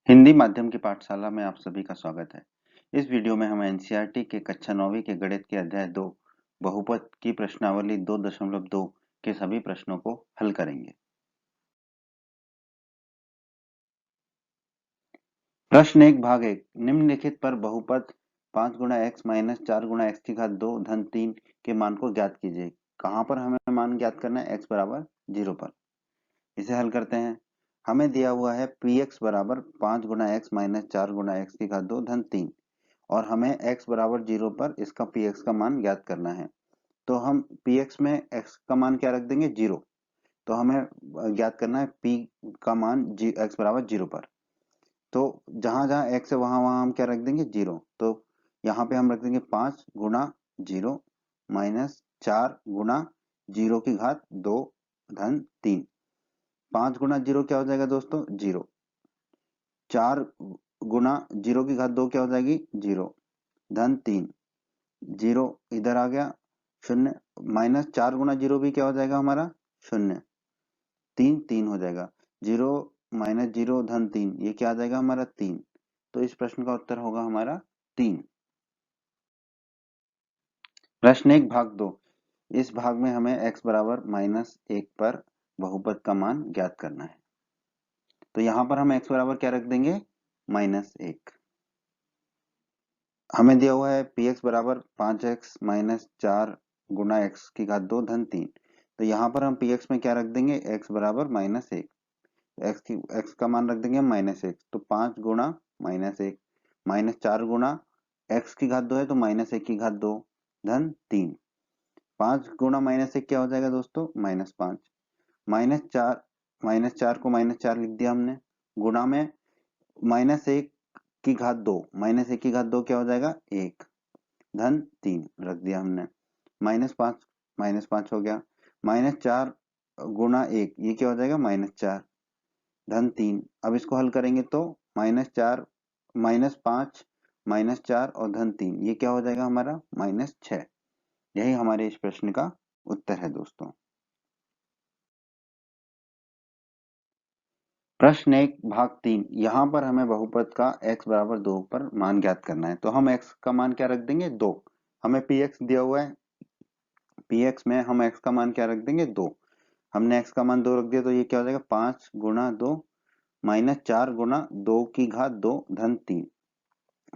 हिंदी माध्यम की पाठशाला में आप सभी का स्वागत है। इस वीडियो में हम एनसीईआरटी के कक्षा 9वीं के गणित के अध्याय 2 बहुपद की प्रश्नावली 2.2 के सभी प्रश्नों को हल करेंगे। प्रश्न 1 भाग 1 निम्नलिखित पर बहुपद 5 गुणा एक्स माइनस 4 गुणा एक्स की घात 2 धन 3 के मान को ज्ञात कीजिए। कहाँ पर हमें मान ज्ञात करना है? x बराबर 0 पर। इसे हल करते हैं। हमें दिया हुआ है px बराबर 5 गुणा एक्स माइनस 4 गुणा एक्स की घात 2 धन 3 और हमें x बराबर 0 पर इसका px का मान ज्ञात करना है। तो हम px में x का मान क्या रख देंगे? 0। तो हमें ज्ञात करना है p का मान x बराबर 0 पर। तो जहां जहां x है वहां वहां हम क्या रख देंगे? 0। तो यहाँ पे हम रख देंगे 5 गुणा 0 माइनस 4 गुणा 0 की घात 2 धन 3। 5 गुणा 0 क्या हो जाएगा दोस्तों? 0। 4 गुणा 0 की घात 2 क्या हो जाएगी? 0 धन 3। 0 इधर आ गया, 0 माइनस 4 गुणा 0 भी क्या हो जाएगा हमारा? 0। 3 3 हो जाएगा। 0 माइनस 0 धन 3 ये क्या आ जाएगा हमारा? 3। तो इस प्रश्न का उत्तर होगा हमारा 3। प्रश्न 1 भाग 2 इस भाग में हमें x बराबर -1 पर बहुपद का मान ज्ञात करना है। तो यहाँ पर हम x बराबर क्या रख देंगे? -1। हमें दिया हुआ है px बराबर 5x माइनस 4 गुना x की घात 2 धन 3। तो यहाँ पर हम px में क्या रख देंगे? x बराबर -1। x का मान रख देंगे -1। तो 5 गुणा -1 माइनस 4 गुणा x की घात 2 है तो -1 की घात 2 धन 3। 5 गुणा -1 क्या हो जाएगा दोस्तों? -5। -4 को -4 लिख दिया हमने। गुणा में -1 की घात 2 -1 की घात 2 क्या हो जाएगा? 1 धन 3 रख दिया हमने। -5 हो गया। -4 गुणा 1 ये क्या हो जाएगा? -4 धन 3। अब इसको हल करेंगे तो -4 -5 -4 और धन 3 ये क्या हो जाएगा हमारा? -6। यही हमारे इस प्रश्न का उत्तर है दोस्तों। प्रश्न 1 भाग 3 यहाँ पर हमें बहुपद का x बराबर 2 पर मान ज्ञात करना है। तो हम x का मान क्या रख देंगे? 2। हमें px दिया हुआ है, px में हम x का मान क्या रख देंगे? 2। हमने x का मान 2 रख दिया तो ये क्या हो जाएगा? 5 गुणा 2 माइनस 4 गुणा 2 की घात 2 धन 3।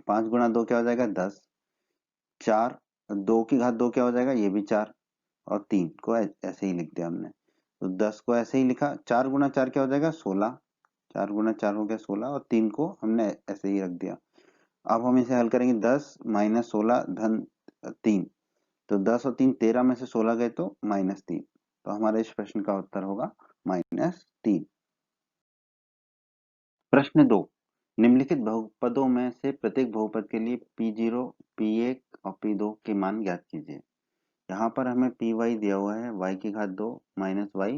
5 गुणा 2 क्या हो जाएगा? 10। 4 2 की घात 2 क्या हो जाएगा? ये भी 4 और 3 को ऐसे ही लिख दिया हमने। तो 10 को ऐसे ही लिखा। 4 गुणा 4 क्या हो जाएगा? 16। 4 गुणा 4 हो गया 16 और 3 को हमने ऐसे ही रख दिया। अब हम इसे हल करेंगे 10 माइनस 16 धन 3। तो 10 और 3 13 में से 16 गए तो -3। तो हमारे इस प्रश्न का उत्तर होगा -3। प्रश्न 2 निम्नलिखित बहुपदों में से प्रत्येक बहुपद के लिए p0 p1 और p2 के मान ज्ञात कीजिए। यहाँ पर हमें py दिया हुआ है y की घात 2 माइनस y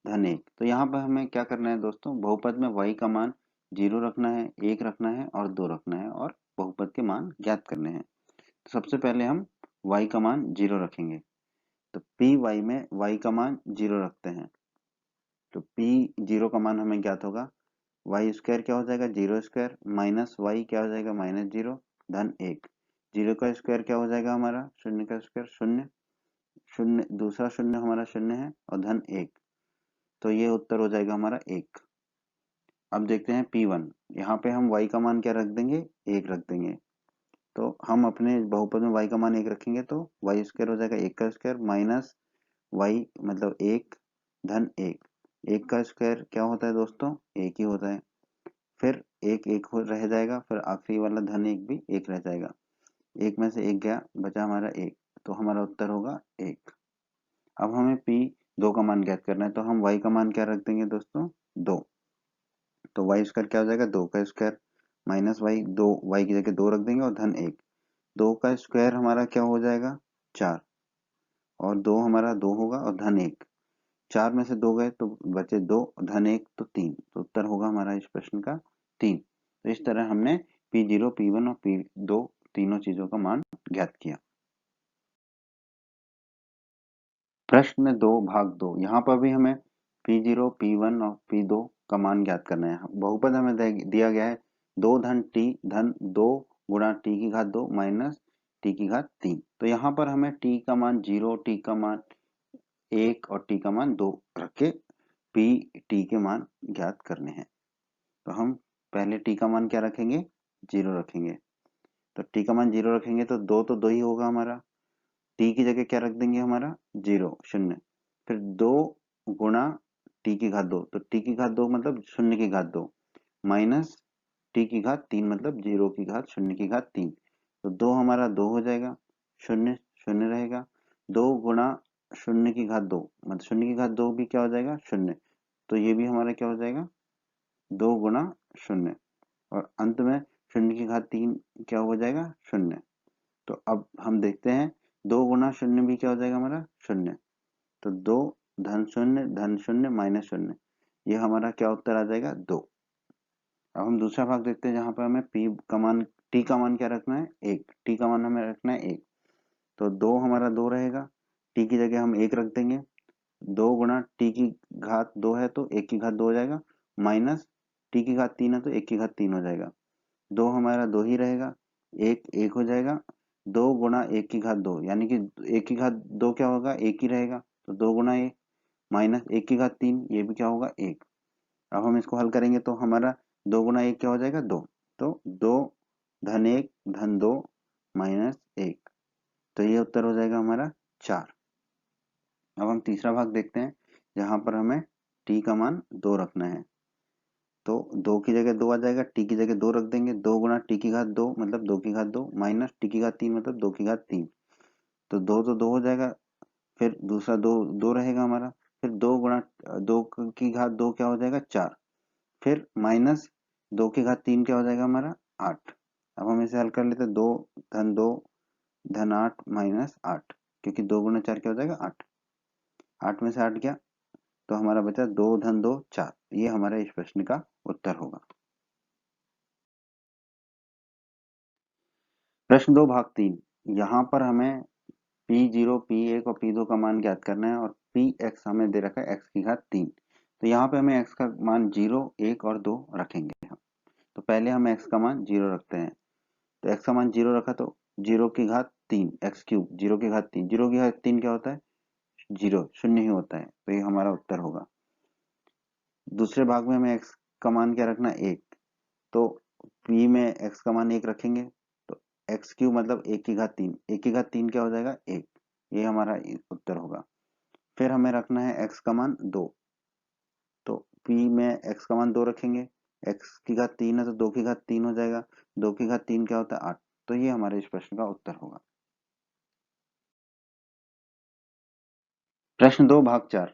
धन 1। तो यहाँ पर हमें क्या करना है दोस्तों? बहुपद में y का मान 0 रखना है, 1 रखना है और 2 रखना है और बहुपद के मान ज्ञात करने हैं। तो सबसे पहले हम y का मान 0 रखेंगे। तो py में y का मान 0 रखते हैं। तो p0 का मान हमें ज्ञात होगा। वाई स्क्वायर क्या हो जाएगा? 0 स्क्वायर माइनस वाई क्या हो जाएगा? -0 धन 1। 0 का स्क्वायर क्या हो जाएगा हमारा? 0 का स्क्वायर 0। 0 दूसरा 0 हमारा 0 है और धन 1। तो ये उत्तर हो जाएगा हमारा 1। अब देखते हैं P1। यहाँ पे हम y का मान क्या रख देंगे? 1 रख देंगे। तो हम अपने बहुपद में y का मान 1 रखेंगे तो वाई स्क्वायर हो जाएगा 1 का स्क्वायर माइनस वाई मतलब 1 धन 1। 1 का स्क्वायर क्या होता है दोस्तों? 1 ही होता है। फिर एक एक रह जाएगा, फिर आखिरी वाला धन 1 भी 1 रह जाएगा। 1 में से 1 गया, बचा हमारा 1। तो हमारा उत्तर होगा 1। अब हमें p2 का मान ज्ञात करना है तो हम y का मान क्या रख देंगे दोस्तों? 2। तो y स्क्वायर क्या हो जाएगा? 2 का स्क्वायर माइनस वाई 2 y की जगह 2 रख देंगे और धन 1। 2 का स्क्वायर हमारा क्या हो जाएगा? 4 और 2 हमारा 2 होगा और धन 1। 4 में से 2 गए तो बचे 2 धन 1 तो 3। तो उत्तर होगा हमारा इस प्रश्न का 3। तो इस तरह हमने P0 P1 और P2 तीनों चीजों का मान ज्ञात किया। प्रश्न 2 भाग 2 यहाँ पर भी हमें P0 P1 और P2 का मान ज्ञात करना है। बहुपद हमें दिया गया है 2 धन टी धन 2 गुणा टी की घात 2 माइनस टी की घात 3। तो यहाँ पर हमें टी का मान 0, टी का मान 1 और टी का मान 2 रख के पी टी के मान ज्ञात करने हैं। तो हम पहले टी का मान क्या रखेंगे, 0 रखेंगे। तो टी का मान 0 रखेंगे तो 2 तो 2 ही होगा हमारा। टी की जगह क्या रख देंगे हमारा 0 0। फिर 2 गुणा टी की घात 2, तो टी की घात 2 मतलब 0 की घात 2 माइनस टी की घात 3 मतलब 0 की घात 0 की घात 3। तो 2 हमारा 2 हो जाएगा, 0 0 रहेगा। 2 गुणा 0 की घात 2 मतलब 0 की घात 2 भी क्या हो जाएगा 0। तो ये भी हमारा क्या हो जाएगा 2 गुणा 0 और अंत में 0 की घात 3 क्या हो जाएगा 0। तो अब हम देखते हैं 2 गुणा 0 भी क्या हो जाएगा हमारा 0। तो 2 धन 0 माइनस 0, ये हमारा क्या उत्तर आ जाएगा 2। अब हम दूसरा भाग देखते हैं जहां पर हमें पी का मान टी का मान क्या रखना है 1, टी का मान हमें रखना है 1। तो 2 हमारा 2 रहेगा, टी की जगह हम 1 रख देंगे। 2 गुणा टी की घात 2 है तो 1 की घात 2 हो जाएगा माइनस टी की घात 3 है तो 1 की घात 3 हो जाएगा। 2 हमारा 2 ही रहेगा, 1 1 हो जाएगा। 2 गुणा 1 की घात 2 यानी कि 1 की घात 2 क्या होगा 1 ही रहेगा। तो 2 गुणा 1 माइनस 1 की घात 3, ये भी क्या होगा 1। अब हम इसको हल करेंगे तो हमारा 2 गुणा 1 क्या हो जाएगा 2। तो 2 धन 1 धन 2 माइनस 1, तो ये उत्तर हो जाएगा हमारा 4। अब हम तीसरा भाग देखते हैं जहां पर हमें t का मान 2 रखना है। तो 2 की जगह 2 आ जाएगा, t की जगह 2 रख देंगे। 2 गुणा टी की घात 2 मतलब 2 की घात 2 माइनस टी की घात 3 मतलब 2 की घात 3। तो 2 तो 2 हो जाएगा, फिर दूसरा 2 2 रहेगा हमारा। फिर 2 गुणा 2 की घात 2 क्या हो जाएगा 4। फिर माइनस 2 की घात 3 क्या हो जाएगा हमारा 8। अब हम इसे हल कर लेते हैं 2 धन 2 धन 8 माइनस 8, क्योंकि 2 गुणा 4 क्या हो जाएगा 8। 8 में से 8 गया तो हमारा बचा 2 धन 2 4। ये हमारे इस प्रश्न का उत्तर होगा। प्रश्न 2 भाग 3, यहाँ पर हमें P0, P1 और P2 का मान ज्ञात करना है और Px हमें दे रखा है x की घात 3। तो यहाँ पे हमें x का मान 0, 1 और 2 रखेंगे हम। तो पहले हम x का मान 0 रखते हैं। तो x का मान 0 रखा तो 0 की घात 3 x क्यूब, 0 की घात 3, 0 की घात 3 क्या होता है 0, शून्य ही होता है। तो ये हमारा उत्तर होगा। दूसरे भाग में हमें x का मान क्या रखना है 1। तो P में x का मान 1 रखेंगे तो x क्यूब मतलब 1 की घात 3, 1 की घात 3 क्या हो जाएगा 1। ये हमारा उत्तर होगा। फिर हमें रखना है x का मान 2। तो P में x का मान 2 रखेंगे, x की घात 3 है तो 2 की घात 3 हो जाएगा। 2 की घात 3 क्या होता है 8। तो ये हमारे इस प्रश्न का उत्तर होगा। प्रश्न 2 भाग 4,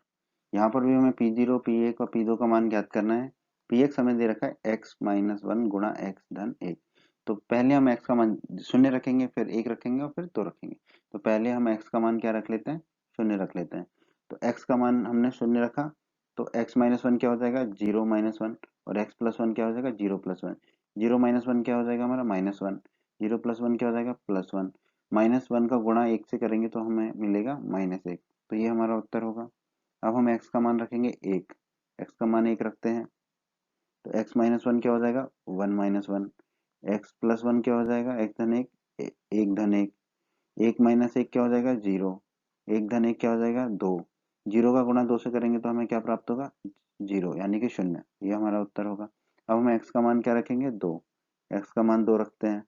यहाँ पर भी हमें P0, P1 और P2 का मान ज्ञात करना है। Px हमें दे रखा है x माइनस 1 गुणा x धन 1। तो पहले हम x का मान शून्य रखेंगे, फिर 1 रखेंगे और फिर 2 रखेंगे। तो पहले हम x का मान क्या रख लेते हैं शून्य रख लेते हैं। तो x का मान हमने शून्य रखा तो x माइनस 1 क्या हो जाएगा 0 माइनस 1 और x प्लस 1 क्या हो जाएगा 0 प्लस 1। 0 माइनस 1 क्या हो जाएगा हमारा माइनस 1, 0 प्लस 1 क्या हो जाएगा प्लस 1। माइनस 1 का गुणा 1 से करेंगे तो हमें मिलेगा माइनस 1। तो ये हमारा उत्तर होगा। अब हम x का मान रखेंगे 1, x का मान 1 रखते हैं तो x माइनस 1 क्या हो जाएगा 1 माइनस 1। x प्लस 1 क्या हो जाएगा 1 धन 1, 1 धन 1। 1 माइनस 1 क्या हो जाएगा 0, 1 धन 1 क्या हो जाएगा 2। 0 का गुणा 2 से करेंगे तो हमें क्या प्राप्त होगा 0 यानी कि 0। ये हमारा उत्तर होगा। अब हम x का मान क्या रखेंगे 2, x का मान 2 रखते हैं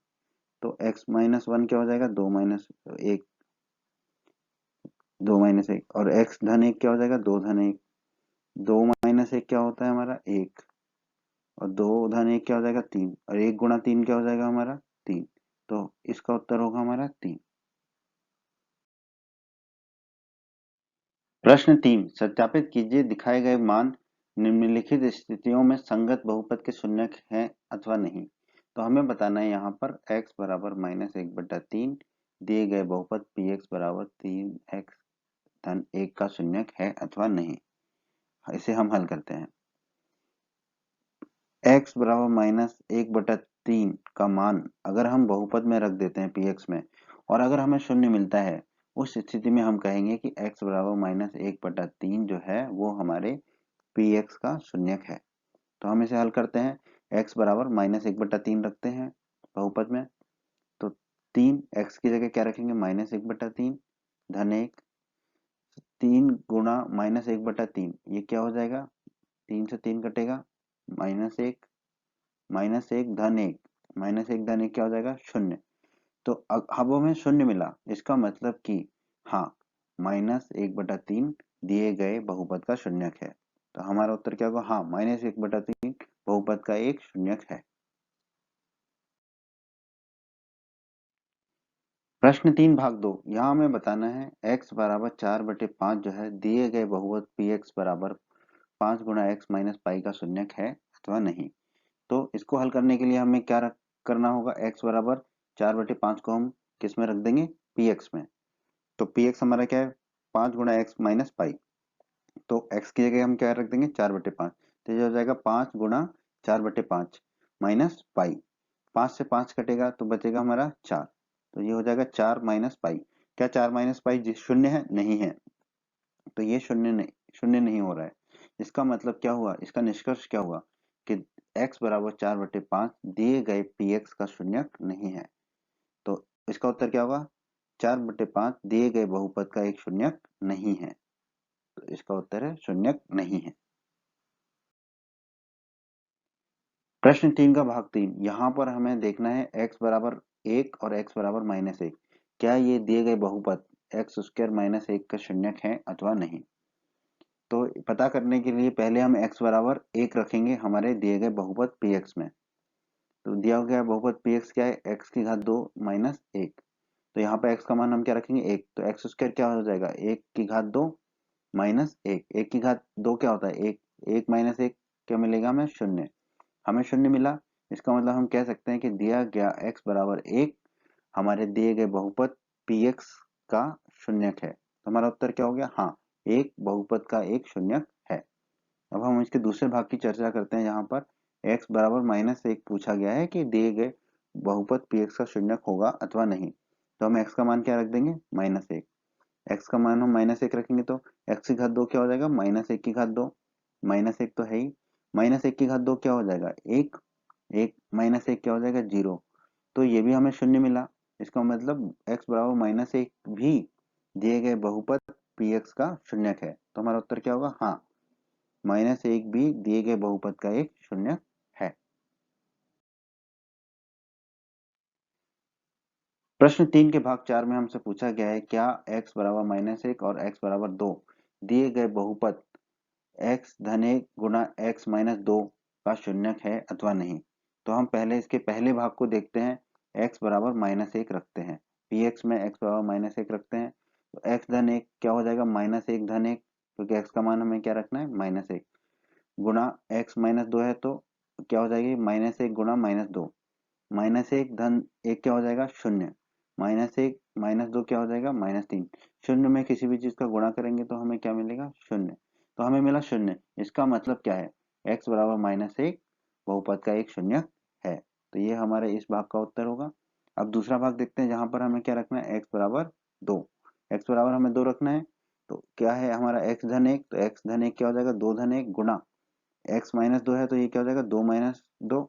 तो x माइनस 1 क्या हो जाएगा 2 माइनस 1, 2 माइनस 1 और x धन 1 क्या हो जाएगा 2 धन 1। 2 माइनस 1 क्या होता है हमारा 1 और 2 धन 1 क्या हो जाएगा 3 और 1 गुणा 3 क्या हो जाएगा हमारा 3। तो इसका उत्तर होगा हमारा 3। प्रश्न 3, सत्यापित कीजिए दिखाए गए मान निम्नलिखित स्थितियों में संगत बहुपद के शून्यक हैं अथवा नहीं। तो हमें बताना है यहाँ पर x बराबर माइनस 1/3 दिए गए बहुपद px बराबर 3x धन 1 का शून्यक है अथवा नहीं। इसे हम हल करते हैं। x बराबर माइनस 1/3 का मान अगर हम बहुपद में रख देते हैं px में और अगर हमें शून्य मिलता है उस स्थिति में हम कहेंगे कि x बराबर माइनस 1/3 जो है वो हमारे px का शून्यक है। तो हम इसे हल करते हैं। x बराबर -1/3 रखते हैं बहुपद में। तो 3 x की जगह क्या रखेंगे, -1/3 धन 1, 3 गुणा -1/3 ये क्या हो जाएगा, 3 से 3 कटेगा, -1 -1 धन 1, -1 धन 1 क्या हो जाएगा, 0। तो अब हमें 0 मिला, इसका मतलब कि हाँ, -1/3 दिए गए बहुपद का शून्यक है। तो हमारा उत्तर क्या होगा, हाँ, -1/3 बहुपद का एक शून्यक है। प्रश्न 3 भाग 2, यहाँ हमें बताना है x बराबर 4/5 जो है दिए गए बहुपद px बराबर 5 गुणा x माइनस पाई का शून्यक है अथवा नहीं। तो इसको हल करने के लिए हमें क्या करना होगा, x बराबर 4/5 को हम किस में रख देंगे, px में। तो px हमारा क्या है, 5 गुणा x माइनस पाई। तो x की जगह हम क्या रख देंगे, 4/5। तो ये हो जाएगा 5 गुणा 4/5 माइनस पाई। 5 से 5 कटेगा तो बचेगा हमारा 4। तो ये हो जाएगा 4 माइनस पाई। क्या 4 माइनस पाई शून्य है, नहीं है। तो ये शून्य नहीं हो रहा है। इसका मतलब क्या हुआ, इसका निष्कर्ष क्या हुआ कि x बराबर 4/5 दिए गए px का शून्यक नहीं है। तो इसका उत्तर क्या होगा, 4/5 दिए गए बहुपद का एक शून्यक नहीं है। तो इसका उत्तर है शून्यक नहीं है। प्रश्न 3 का भाग 3, यहाँ पर हमें देखना है x बराबर 1 और x बराबर -1, क्या ये दिए गए बहुपद x² - 1 का शून्यक है अथवा नहीं। तो पता करने के लिए पहले हम x बराबर 1 रखेंगे हमारे दिए गए बहुपद px में। तो दिया गया बहुपद px क्या है, x की घात 2 माइनस 1। तो यहाँ पे x का मान हम क्या रखेंगे, 1। तो x² क्या हो जाएगा, 1 की घात 2 माइनस 1। 1 की घात 2 क्या होता है, 1। 1 माइनस 1 क्या मिलेगा हमें, 0। हमें 0 मिला। इसका मतलब हम कह सकते हैं कि दिया गया x बराबर 1 हमारे दिए गए बहुपद px का शून्यक है। तो हमारा उत्तर क्या हो गया, हाँ, एक बहुपद का एक शून्यक है। अब हम इसके दूसरे भाग की चर्चा करते हैं, जहां पर x बराबर -1 पूछा गया है कि दिए गए बहुपद px का शून्यक होगा अथवा नहीं। तो हम x का मान क्या रख देंगे, -1। x का मान हम -1 रखेंगे तो x की घात 2 क्या हो जाएगा, -1 की घात 2। -1 तो है ही, -1 की घात 2 क्या हो जाएगा, 1। 1 -1 क्या हो जाएगा, 0। तो ये भी हमें 0 मिला। इसका मतलब x बराबर -1 भी दिए गए बहुपद px का शून्यक है। तो हमारा उत्तर क्या होगा, हाँ, -1 भी दिए गए बहुपद का एक शून्यक है। प्रश्न 3 के भाग 4 में हमसे पूछा गया है, क्या x बराबर -1 और x बराबर 2 दिए गए बहुपद x धन 1 गुणा x माइनस 2 का शून्यक है अथवा नहीं। तो हम पहले इसके पहले भाग को देखते हैं, x बराबर -1 रखते हैं, px में x बराबर -1 रखते हैं। तो x धन 1 क्या हो जाएगा, -1 धन 1, क्योंकि x का मान हमें क्या रखना है, -1 गुणा x माइनस 2 है तो क्या हो जाएगी, -1 गुणा -2। -1 धन 1 क्या हो जाएगा, 0। -1 -2 क्या हो जाएगा, -3। 0 में किसी भी चीज का गुणा करेंगे तो हमें क्या मिलेगा, 0। तो हमें मिला 0। इसका मतलब क्या है, x बराबर -1 बहुपद का एक शून्यक है। तो ये हमारे इस भाग का उत्तर होगा। अब दूसरा भाग देखते हैं, जहां पर हमें क्या रखना है, x बराबर 2। x बराबर हमें 2 रखना है। तो क्या है हमारा x धन 1, तो x धन 1 क्या हो जाएगा, 2 धन 1 गुणा x माइनस 2 है तो ये क्या हो जाएगा, 2 माइनस 2।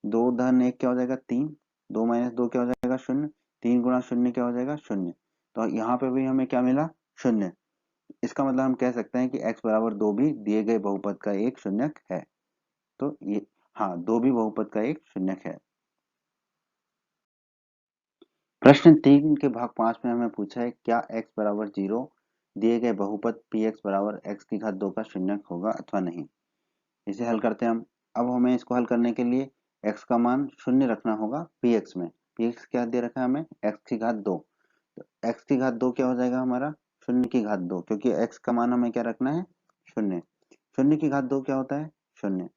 2 धन 1 क्या हो जाएगा, 3। 2 माइनस 2 क्या हो जाएगा, 0। 3 गुणा 0 क्या हो जाएगा, 0। तो यहाँ पे भी हमें क्या मिला, 0। इसका मतलब हम कह सकते हैं कि x बराबर 2 भी दिए गए बहुपद का एक शून्यक है। तो ये, हाँ, 2 भी बहुपद का एक शून्यक है। प्रश्न 3 के भाग 5 में हमें पूछा है, क्या x बराबर 0 दिए गए बहुपद px बराबर x की घात 2 का शून्यक होगा अथवा नहीं। इसे हल करते हैं हम। अब हमें इसको हल करने के लिए x का मान 0 रखना होगा px में। px क्या दे रखा है हमें, x की घात 2। तो x की घात 2 क्या हो जाएगा हमारा, 0 की घात 2, क्योंकि x का मान हमें क्या रखना है, 0। 0 की घात 2 क्या होता है, 0।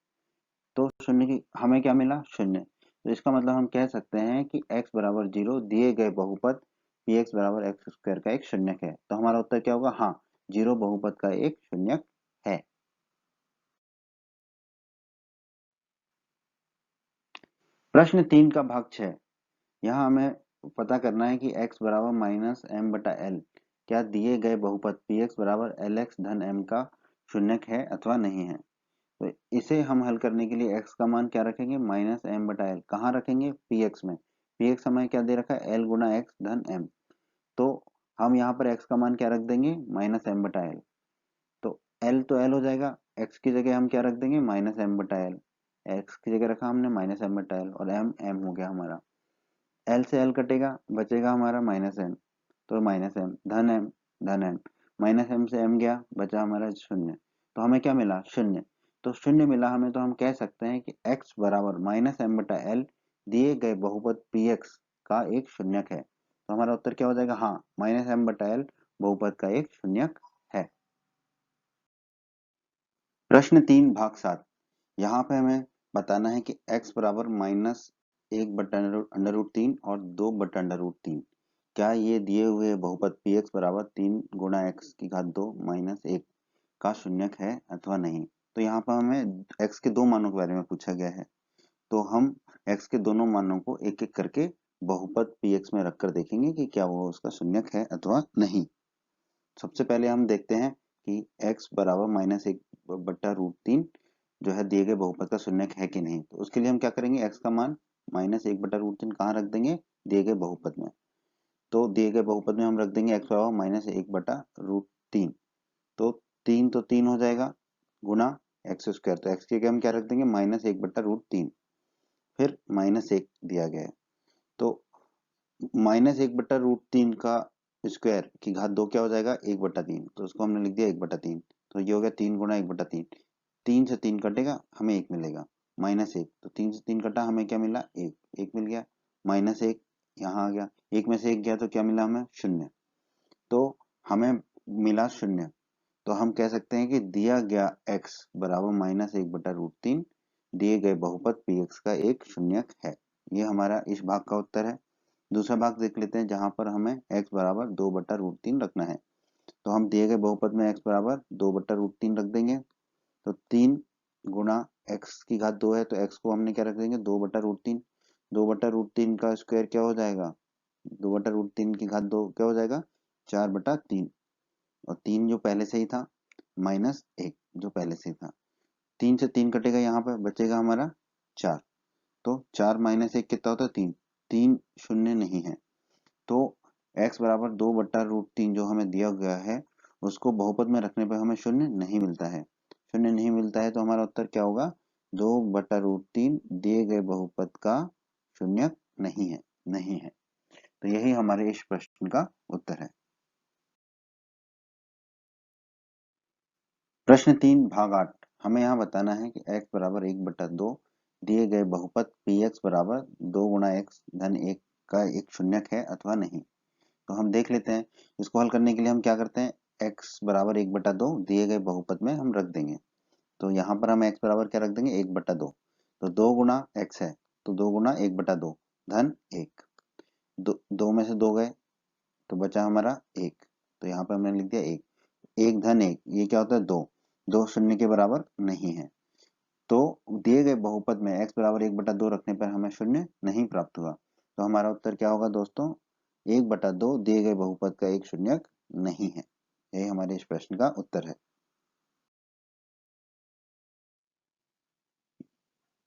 तो 0 की हमें क्या मिला, 0। तो इसका मतलब हम कह सकते हैं कि x बराबर 0 दिए गए बहुपद px बराबर x² का एक शून्यक है। तो हमारा उत्तर क्या होगा, हाँ, 0 बहुपद का एक शून्यक है। प्रश्न 3 का भाग 6, यहाँ हमें पता करना है कि x बराबर -m/l क्या दिए गए बहुपद px बराबर lx धन m का शून्यक है अथवा नहीं है। तो इसे हम हल करने के लिए x का मान क्या रखेंगे, माइनस एम बटा एल। कहाँ रखेंगे, px में। px हमें क्या दे रखा है, l गुना x धन m। तो हम यहाँ पर x का मान क्या रख देंगे, माइनस एम बटा एल। तो l तो l हो जाएगा, x की जगह हम क्या रख देंगे, माइनस एम बटा एल। x की जगह रखा हमने माइनस एम बटा एल, और m m हो गया हमारा। l से l कटेगा, बचेगा हमारा माइनस m, तो माइनस m धन m धन m। माइनस m से m गया, बचा हमारा शून्य। तो हमें क्या मिला, शून्य। तो शून्य मिला हमें, तो हम कह सकते हैं कि x बराबर माइनस एम बटा एल दिए गए बहुपद px का एक शून्यक है। तो हमारा उत्तर क्या हो जाएगा, हाँ, माइनस एम बटा एल बहुपद का एक शून्यक है। प्रश्न 3 भाग 7। यहाँ पे हमें बताना है कि x बराबर माइनस 1/√3 और 2/√3, क्या ये दिए हुए बहुपद px बराबर 3 गुणा x की घात 2 माइनस 1 का शून्यक है अथवा नहीं। तो यहाँ पर हमें x के दो मानों के बारे में पूछा गया है, तो हम x के दोनों मानों को एक एक करके बहुपद px में रखकर देखेंगे कि क्या वो उसका शून्यक है अथवा नहीं। सबसे पहले हम देखते हैं कि x बराबर माइनस 1/√3 जो है दिए गए बहुपद का शून्यक है कि नहीं। तो उसके लिए हम क्या करेंगे, x का मान माइनस 1/√3 कहाँ रख देंगे, दिए गए बहुपद में। तो दिए गए बहुपद में हम रख देंगे x बराबर माइनस 1/√3। तो 3 तो 3 हो जाएगा, गुना एक्स स्क्वायर। तो x की जगह हम क्या रख देंगे, माइनस 1/√3, फिर माइनस 1 दिया गया है। तो माइनस 1/√3 का स्क्वायर की घात 2 क्या हो जाएगा, 1/3। तो उसको हमने लिख दिया 1/3। तो ये हो गया 3 गुना 1/3। 3 से 3 कटेगा, हमें 1 मिलेगा, माइनस 1। तो 3 से 3 कटा, हमें क्या मिला, 1। 1 मिल गया, माइनस 1 यहाँ आ गया, 1 में से 1 गया तो क्या मिला हमें, शून्य। तो हमें मिला शून्य। तो हम कह सकते हैं कि दिया गया x बराबर माइनस 1/√3 दिए गए बहुपद px का एक शून्यक है। ये हमारा इस भाग का उत्तर है। दूसरा भाग देख लेते हैं, जहां पर हमें x बराबर 2/√3 रखना है। तो हम दिए गए बहुपद में x बराबर 2/√3 रख देंगे। तो 3 गुणा x की घात 2 है, तो x को हमने क्या रख देंगे, 2/√3। 2/√3 का स्क्वायर क्या हो जाएगा, 2/√3 की घात 2 क्या हो जाएगा, 4/3। और 3 जो पहले से ही था, माइनस 1 जो पहले से ही था। 3 से 3 कटेगा, यहाँ पे बचेगा हमारा 4। तो 4 माइनस 1 कितना होता है, 3। 3 शून्य नहीं है। तो x बराबर 2/√3 जो हमें दिया गया है, उसको बहुपद में रखने पर हमें शून्य नहीं मिलता है। शून्य नहीं मिलता है, तो हमारा उत्तर क्या होगा, 2/√3 दिए गए बहुपद का शून्यक नहीं है, नहीं है। तो यही हमारे इस प्रश्न का उत्तर है। प्रश्न 3 भाग 8। हमें यहाँ बताना है कि x बराबर 1/2 दिए गए बहुपद px बराबर 2 गुणा x धन 1 का एक शून्यक है अथवा नहीं। तो हम देख लेते हैं। इसको हल करने के लिए हम क्या करते हैं, x बराबर 1/2 दिए गए बहुपद में हम रख देंगे। तो यहाँ पर हम x बराबर क्या रख देंगे, 1/2। तो 2 गुना x है, तो 2 गुना 1/2 धन 1। दो में से 2 गए, तो बचा हमारा 1। तो यहाँ पर हमने लिख दिया 1। 1 धन 1, ये क्या होता है, 2। 2 शून्य के बराबर नहीं है। तो दिए गए बहुपद में x बराबर 1/2 रखने पर हमें शून्य नहीं प्राप्त हुआ। तो हमारा उत्तर क्या होगा दोस्तों, 1/2 दिए गए बहुपद का एक शून्यक नहीं है। यही हमारे इस प्रश्न का उत्तर है।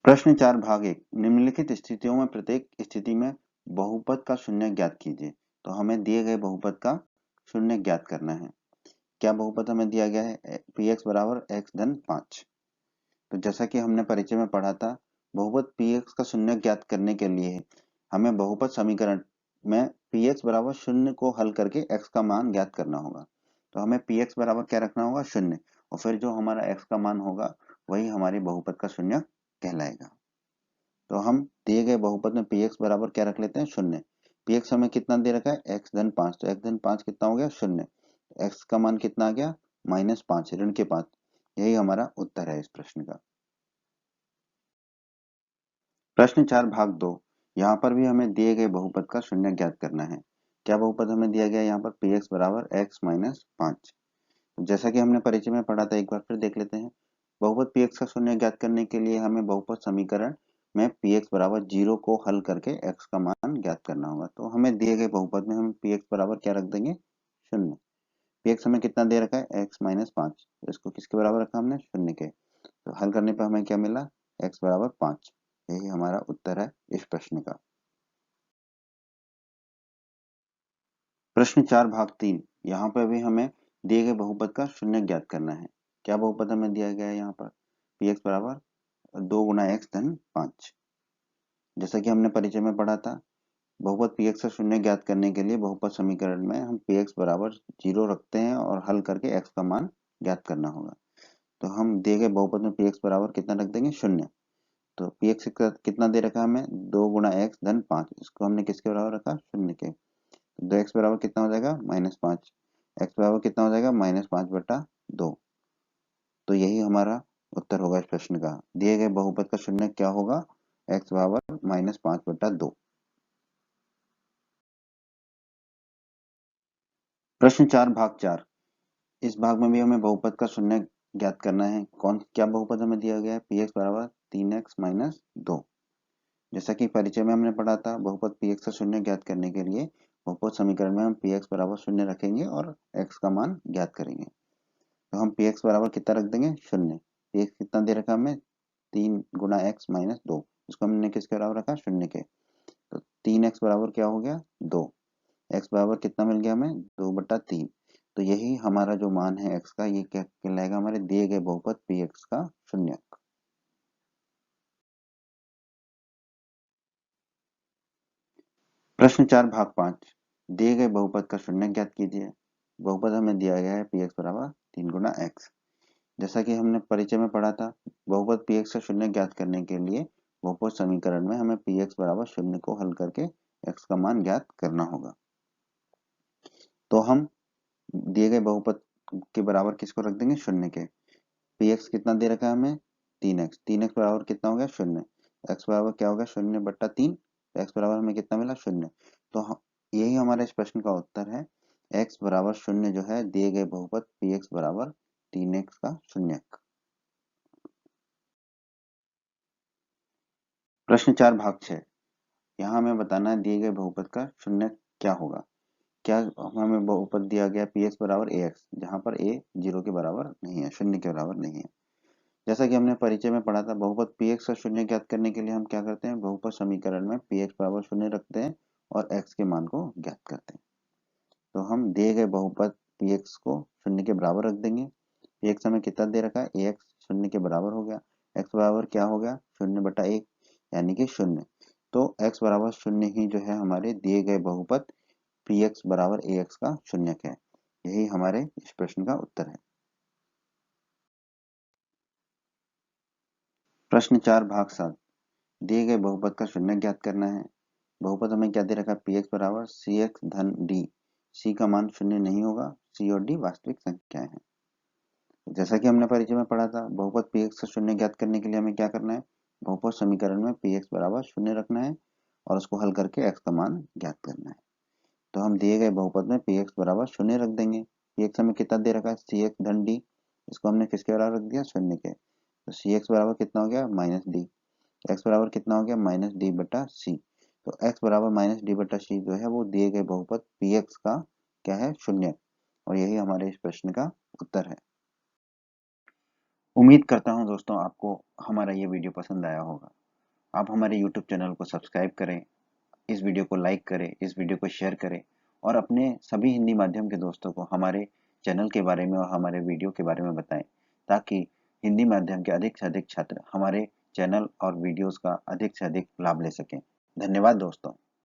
प्रश्न 4 भाग 1। निम्नलिखित स्थितियों में प्रत्येक स्थिति में बहुपद का शून्य ज्ञात कीजिए। तो हमें दिए गए बहुपद का शून्य ज्ञात करना है। क्या बहुपद हमें दिया गया है, px बराबर x धन 5। तो जैसा कि हमने परिचय में पढ़ा था, बहुपद px का शून्य ज्ञात करने के लिए हमें बहुपद समीकरण में px बराबर शून्य को हल करके x का मान ज्ञात करना होगा। तो हमें px बराबर क्या रखना होगा, शून्य, और फिर जो हमारा x का मान होगा वही हमारे बहुपद का शून्य कहलाएगा। तो हम दिए गए बहुपद में px बराबर क्या रख लेते हैं, शून्य। px हमें कितना दे रखा है, x धन 5। तो x धन 5 कितना हो गया, शून्य। x का मान कितना आ गया, -5, ऋण के 5। यही हमारा उत्तर है इस प्रश्न का। प्रश्न 4 भाग 2। यहाँ पर भी हमें दिए गए बहुपद का शून्य ज्ञात करना है। क्या बहुपद हमें दिया गया है, यहाँ पर px बराबर x माइनस 5। जैसा कि हमने परिचय में पढ़ा था, एक बार फिर देख लेते हैं। बहुपद px का शून्य ज्ञात करने के लिए हमें बहुपद समीकरण में px बराबर 0 को हल करके x का मान ज्ञात करना होगा। तो हमें दिए गए बहुपद में हम px बराबर क्या रख देंगे, शून्य। px हमें कितना दे रखा है, x माइनस 5। तो इसको किसके बराबर रखा हमने, शून्य के। तो हल करने पर हमें क्या मिला, x बराबर 5। यही हमारा उत्तर है इस प्रश्न का। प्रश्न 4 भाग 3, यहाँ पर भी हमें दिए गए बहुपद का शून्य ज्ञात करना है। क्या बहुपद हमें दिया गया है यहाँ पर, px बराबर 2 गुना x धन 5। जैसा कि हमने परिचय में पढ़ा था, बहुपद px का शून्य ज्ञात करने के लिए बहुपद समीकरण में हम px बराबर 0 रखते हैं और हल करके x का मान ज्ञात करना होगा। तो हम दिए गए बहुपद में px बराबर कितना रख देंगे, शून्य। तो px कितना दे रखा है हमें, 2 गुना x धन 5। इसको हमने किसके बराबर रखा, शून्य के। तो 2x बराबर कितना हो जाएगा, -5। x बराबर कितना हो जाएगा, -5/2। तो यही हमारा उत्तर होगा इस प्रश्न का। दिए गए बहुपद का शून्य क्या होगा, x बराबर -5/2। प्रश्न 4 भाग 4, इस भाग में भी हमें बहुपद का शून्य ज्ञात करना है। क्या बहुपद हमें दिया गया है, px बराबर 3x - 2। जैसा कि परिचय में हमने पढ़ा था, बहुपद px का शून्य ज्ञात करने के लिए बहुपद समीकरण में हम px बराबर शून्य रखेंगे और x का मान ज्ञात करेंगे। तो हम px बराबर कितना रख देंगे, शून्य। px कितना दे रखा हमें, 3 गुना x - 2। इसको हमने किसके बराबर रखा, शून्य के। तो 3x बराबर क्या हो गया, 2। x बराबर कितना मिल गया हमें, 2/3। तो यही हमारा जो मान है x का, ये क्या कहलाएगा, हमारे दिए गए बहुपद px का शून्यक। प्रश्न 4 भाग 5, दिए गए बहुपद का शून्य ज्ञात कीजिए। बहुपद हमें दिया गया है px बराबर 3 गुना x। जैसा कि हमने परिचय में पढ़ा था, बहुपद px का शून्य ज्ञात करने के लिए बहुपद समीकरण में हमें px बराबर शून्य को हल करके x का मान ज्ञात करना होगा। तो हम दिए गए बहुपद के बराबर किसको रख देंगे, शून्य के। px कितना दे रखा है हमें, 3x। 3x बराबर कितना हो गया, शून्य। x बराबर क्या होगा, 0/3। x बराबर हमें कितना मिला, शून्य। तो यही हमारे इस प्रश्न का उत्तर है। x बराबर शून्य जो है, दिए गए बहुपद px बराबर 3x का शून्यक। प्रश्न 4 भाग 6, यहाँ हमें बताना है दिए गए बहुपद का शून्य क्या होगा। क्या हमें बहुपद दिया गया px बराबर ax, जहाँ पर a 0 के बराबर नहीं है, शून्य के बराबर नहीं है। जैसा कि हमने परिचय में पढ़ा था, बहुपद px का शून्य ज्ञात करने के लिए हम क्या करते हैं, बहुपद समीकरण में px बराबर शून्य रखते हैं और x के मान को ज्ञात करते हैं। तो हम दिए गए बहुपद px को शून्य के बराबर रख देंगे। px हमें कितना दे रखा है, ax शून्य के बराबर हो गया। x बराबर क्या हो गया, 0/1, यानी कि शून्य। तो x बराबर शून्य ही जो है हमारे दिए गए बहुपद px बराबर ax का शून्यक है। यही हमारे इस प्रश्न का उत्तर है। प्रश्न 4 भाग 7, दिए गए बहुपद का शून्य ज्ञात करना है। बहुपद हमें क्या दे रखा है, px बराबर cx धन d। c का मान शून्य नहीं होगा, c और d वास्तविक संख्याएं हैं। जैसा कि हमने परिचय में पढ़ा था, बहुपद px का शून्य ज्ञात करने के लिए हमें क्या करना है, बहुपद समीकरण में px बराबर शून्य रखना है और उसको हल करके x का मान ज्ञात करना है। तो हम दिए गए बहुपद में px बराबर शून्य रख देंगे। px हमें कितना दे रखा है, cx धन d। इसको हमने किसके बराबर रख दिया, शून्य के। तो cx बराबर कितना हो गया, -d। x बराबर कितना हो गया, -d/c। तो x बराबर -d/c जो है वो दिए गए बहुपद px का क्या है, शून्य। और यही हमारे इस प्रश्न का उत्तर है। उम्मीद करता हूँ दोस्तों आपको हमारा ये वीडियो पसंद आया होगा। आप हमारे YouTube चैनल को सब्सक्राइब करें, इस वीडियो को लाइक करें, इस वीडियो को शेयर करें और अपने सभी हिंदी माध्यम के दोस्तों को हमारे चैनल के बारे में और हमारे वीडियो के बारे में बताएं, ताकि हिंदी माध्यम के अधिक से अधिक छात्र हमारे चैनल और वीडियोस का अधिक से अधिक लाभ ले सकें। धन्यवाद दोस्तों।